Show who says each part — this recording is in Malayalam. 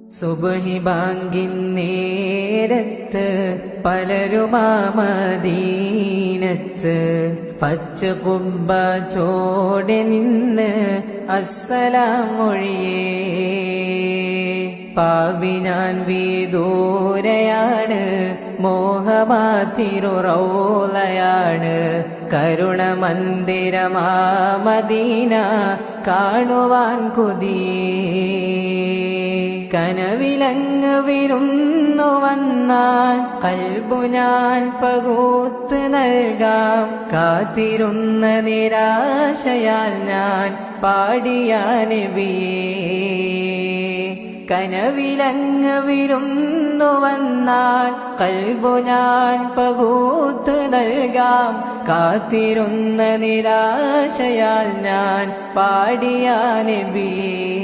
Speaker 1: സുബ്ഹി ബാങ്കിൻ നേരത്ത് പലരുമാ മദീനത്ത് പച്ച കുബ്ബ ചോടെ നിന്ന് അസ്സലാം മൊഴിയേ. പാവി ഞാൻ വിദൂരയാണ്, മോഹമാതിരു റൗളയാണ്, കരുണമന്ദിരമാ മദീന കാണുവാൻ കൊതിയേ. കനവിലങ്ങ് വിരുന്നു വന്നാൽ കൽബു ഞാൻ പകുത്ത് നൽകാം, കാത്തിരുന്ന നിരാശയാൽ ഞാൻ പാടിയ നബിയേ. കനവിലങ്ങ് വിരുന്നു വന്നാൽ കൽബു ഞാൻ പകുത്ത് നൽകാം, കാത്തിരുന്ന നിരാശയാൽ ഞാൻ പാടിയ നബിയേ.